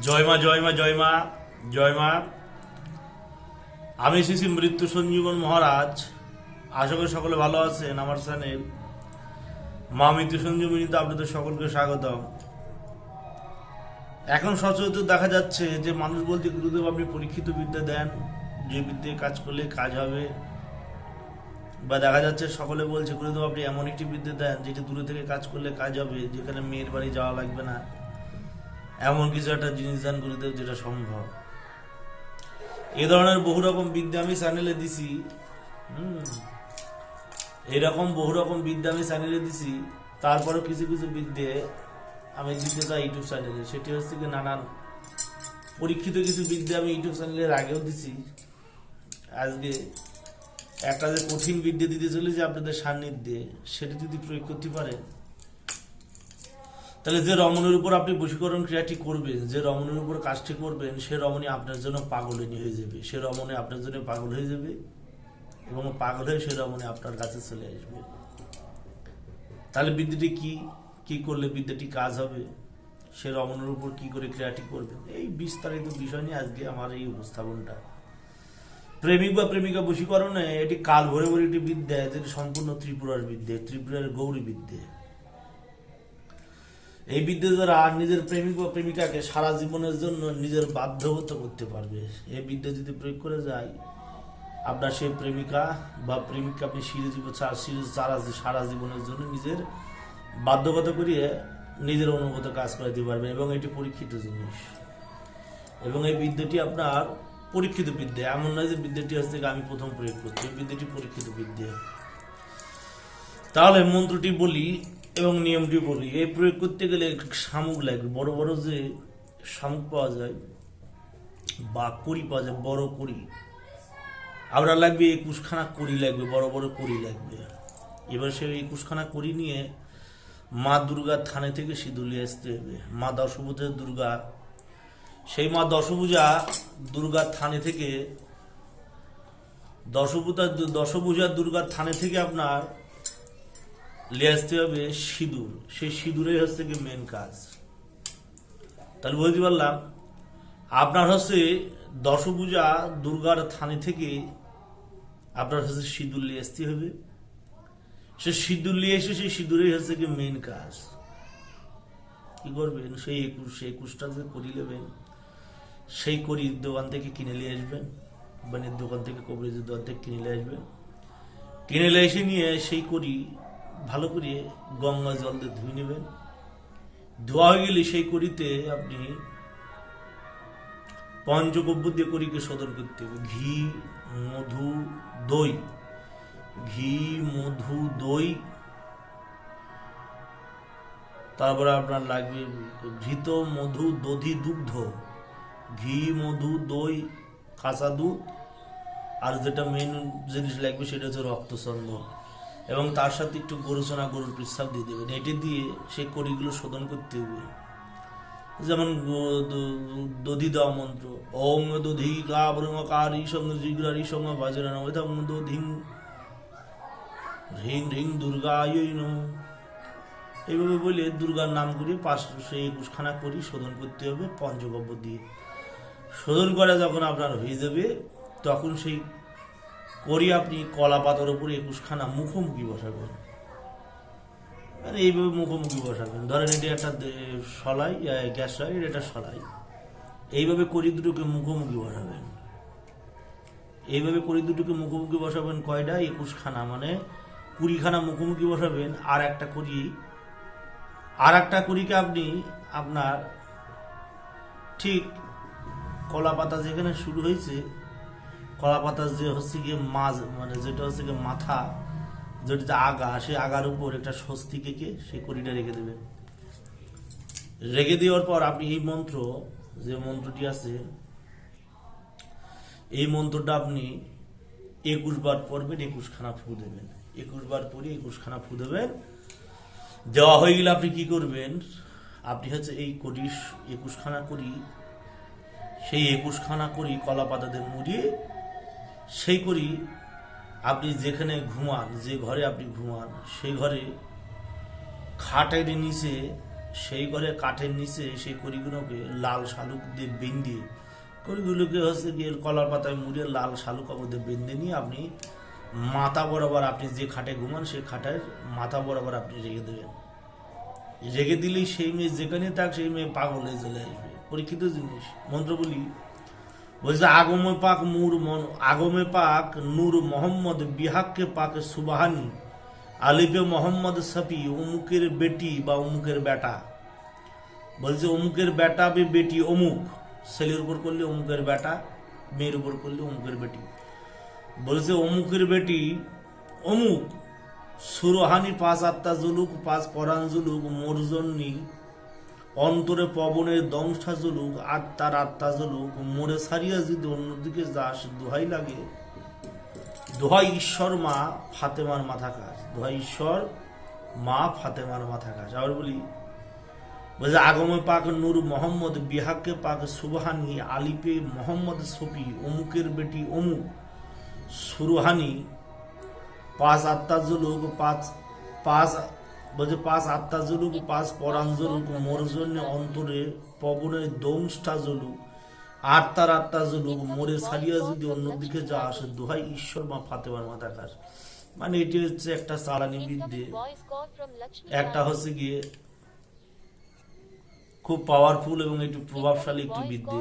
জয় মা জয় মা জয় মা জয় মা। আমি এসেছি মৃত্যু সঞ্জীবন মহারাজ। আশা করি সকলে ভালো আছেন। আমার চ্যানেল মা মৃত্যু সঞ্জীবনীতে আপনাদের সকলকে স্বাগতম। এখন সচরাচর দেখা যাচ্ছে যে মানুষ বলছে গুরুদেব আপনি পরীক্ষিত বিদ্যা দেন, যে বিদ্যে কাজ করলে কাজ হবে। বা দেখা যাচ্ছে সকলে বলছে গুরুদেব আপনি এমন একটি বিদ্যে দেন যেটি দূরে থেকে কাজ করলে কাজ হবে, যেখানে মেয়ের বাড়ি যাওয়া লাগবে না। এমন কিছু একটা জিনিস দেন গুরুদেব যেটা সম্ভব। এ ধরনের বহু রকম বিদ্যা আমি চ্যানেলে দিছি। এরকম বহু রকম বিদ্যা আমি চ্যানেলে দিছি। তারপরেও কিছু কিছু বিদ্যে আমি দিতে চাই ইউটিউব চ্যানেলে। সেটি হচ্ছে কি নানান পরীক্ষিত কিছু বিদ্যা আমি ইউটিউব চ্যানেলের আগেও দিছি। আজকে একটা যে কঠিন বিদ্যা দিতে চলেছে আপনাদের সান্নিধ্যে, সেটি যদি প্রয়োগ করতে পারেন তাহলে যে রমণের উপর আপনি বশীকরণ ক্রিয়াটি করবেন, যে রমণের উপর কাজটি করবেন, সে রমণী আপনার জন্য পাগলিনী হয়ে যাবে। সে রমণী আপনার জন্য পাগল হয়ে যাবে এবং পাগল হয়ে সে রমণী আপনার কাছে চলে আসবে। তাহলে বিদ্যাটি কি করলে বিদ্যাটি কাজ হবে, সে রমণের উপর কি করে ক্রিয়াটি করবেন, এই বিস্তারিত বিষয় নিয়ে আজকে আমার এই উপস্থাপনটা। প্রেমিক বা প্রেমিকা বশীকরণে এটি কাল ভরে ভরে একটি বিদ্যা, যেটি সম্পূর্ণ ত্রিপুরার বিদ্যে, ত্রিপুরার গৌরী বিদ্যে। এই বিদ্যা দ্বারা নিজের প্রেমিক বা প্রেমিকাকে সারা জীবনের জন্য নিজের বাধ্যগত করতে পারবে। এই বিদ্যা যদি প্রয়োগ করে যায়, আপনার সেই প্রেমিকা বা প্রেমিকা আপনি সারা জীবনের জন্য নিজের বাধ্যগত করিয়ে নিজের অনুগত কাজ করাতে পারবেন। এবং এটি পরীক্ষিত জিনিস, এবং এই বিদ্যাটি আপনার পরীক্ষিত বিদ্যা। এমন নয় যে বিদ্যাটি হচ্ছে আমি প্রথম প্রয়োগ করছি, এই বিদ্যাটি পরীক্ষিত বিদ্যা। তাহলে মন্ত্রটি বলি এবং নিয়মটি বলি। এই প্রয়োগ করতে গেলে শামুক লাগবে, বড় বড় যে শামুক পাওয়া যায় বা কড়ি পাওয়া যায়, বড় কড়ি। আবার লাগবে 21খানা কড়ি লাগবে, বড় বড় কড়ি লাগবে। এবার সে 21খানা কড়ি নিয়ে মা দুর্গার থানে থেকে সিঁদুর নিয়ে আসতে হবে। মা দশভূজার দুর্গা, সেই মা দশভূজা দুর্গার থানে থেকে দশভূজার দুর্গার থানে থেকে আপনার নিয়ে আসতে হবে সিঁদুর। সেই সিঁদুরে হচ্ছে কি মেন কাজ। তাহলে বুঝতে পারলাম আপনার হচ্ছে দশভূজা দুর্গার থানে থেকে আপনার হচ্ছে সিঁদুর নিয়ে আসতে হবে। সে সিঁদুর নিয়ে এসে সেই সিঁদুরেই হচ্ছে কি মেন কাজ। কি করবেন, সেই 21টা যে করি নেবেন, সেই করি দোকান থেকে কিনে নিয়ে আসবেন, বানের দোকান থেকে, কবিরাজের দোকান থেকে কিনে নিয়ে আসবেন। কিনে নিয়ে এসে নিয়ে সেই করি ভালো করে গঙ্গা জল দিয়ে ধুয়ে নেবেন। ধোয়া হয়ে গেলে সেই করিতে আপনি পঞ্চগব্য দিয়ে করিকে শোধন করতে হবে। ঘি, মধু, দই। ঘি, মধু, দই। তারপরে আপনার লাগবে ঘৃত, মধু, দধি, দুগ্ধ। ঘি, মধু, দই, কাঁচা দুধ। আর যেটা মেন জিনিস লাগবে সেটা হচ্ছে রক্তচন্দন। এবং তার সাথে একটু গরুচনা, গরুর প্রস্রাব দিয়ে দেবেন। এটি দিয়ে সেই কড়িগুলো শোধন করতে হবে। যেমন দধি দেওয়া মন্ত্র, ওম দধি কাবরমকার ঈশং জিগ্রার ঈশং বাজরান ওদম দধিং হ্রিং হ্রিং দুর্গায় নমঃ। এইভাবে বলে দুর্গার নাম করে সেই 21খানা করি শোধন করতে হবে পঞ্চগব্য দিয়ে। শোধন করে যখন আপনার হয়ে যাবে, তখন সেই করি আপনি কলা পাতার উপরে 21খানা মুখোমুখি বসাবেন। মানে এইভাবে মুখোমুখি বসাবেন। ধরেন এটি একটা সলাই, গ্যাস হয়, এটা সলাই। এইভাবে করি দুটোকে মুখোমুখি বসাবেন। এইভাবে করি দুটোকে মুখোমুখি বসাবেন কয়টা? 21খানা, মানে 20খানা মুখোমুখি বসাবেন। আর একটা করিকে আপনি আপনার ঠিক কলা পাতা যেখানে শুরু হয়েছে, কলা পাতা যে হচ্ছে গিয়ে মাঝ, মানে যেটা হচ্ছে গিয়ে মাথা, যেটা আগা, সেই আগার উপর একটা স্বস্তিক এঁকে সেই কড়িটা রেখে দেবেন। রেখে দেওয়ার পর আপনি এই মন্ত্র, যে মন্ত্রটি আছে, এই মন্ত্রটা আপনি 21 বার পড়বেন, 21খানা ফু দেবেন। 21 বার পরে 21খানা ফু দেবেন। দেওয়া হয়ে গেলে আপনি কি করবেন, আপনি হচ্ছে এই কড়ি 21খানা করি, সেই 21খানা করি কলা পাতাতে মুড়িয়ে সেই করি আপনি যেখানে ঘুমান, যে ঘরে আপনি ঘুমান, সেই ঘরে খাটের নিচে সেই ঘরে কাঠের নিচে সেই কড়িগুলোকে লাল শালুক দিয়ে বেঁধে কড়িগুলোকে হচ্ছে গিয়ে কলার পাতায় মুড়ে লাল শালুক কাপড় দিয়ে বেঁধে নিয়ে আপনি মাথা বরাবর আপনি যে খাটে ঘুমান সেই খাটের মাথা বরাবর আপনি রেখে দেবেন। রেখে দিলেই সেই মেয়ে যেখানে থাক সেই মেয়ে পাগল হয়ে চলে আসবে। পরীক্ষিত জিনিস। মন্ত্র বলি, বলছে আগমে পাক নূর মোহাম্মদ বিহাক্কে পাক সুবাহানি আলিফে মোহাম্মদ সাফি অমুকের বেটি বা অমুকের বেটা। বলছে অমুকের বেটা বে বেটি অমুক, ছেলের উপর করলে অমুকের বেটা, মেয়ের উপর করলে অমুকের বেটি। বলছে অমুকের বেটি অমুক সুরহানি 5 আত্মা জুলুক 5 পরাণ জুলুক মোরজন্নি অন্তরে পবনের দংশা জুলুক আত্মার আত্মা জুলুক মোরে সারিয়া যদি অন্যদিকে যাস দোহাই লাগে, দোহাই ঈশ্বর মা ফাতেমার মাথা কাজ, দোহাই ঈশ্বর মা ফাতেমার মাথা কাজ। আবার বলি, বলছে আগমে পাক নূর মোহাম্মদ বিহাকে পাক সুবহানি আলিপে মোহাম্মদ সফি অমুকের বেটি অমুক সুরহানি 5 আত্মা জুলুক 5 বলছে 5 আত্মা জুলুক 5 পরাণ জুলুক মোর জন্য অন্তরে পবনের দংশটা জুলুক আত্মার আত্মা জুলুক মোরে ছাড়িয়া যদি অন্যদিকে যা আসে দোহাই ঈশ্বর মা ফাতেমার মাথা কাজ। মানে এটি হচ্ছে একটা চালানি বিদ্যে, একটা হচ্ছে গিয়ে খুব পাওয়ারফুল এবং একটু প্রভাবশালী একটি বিদ্যে।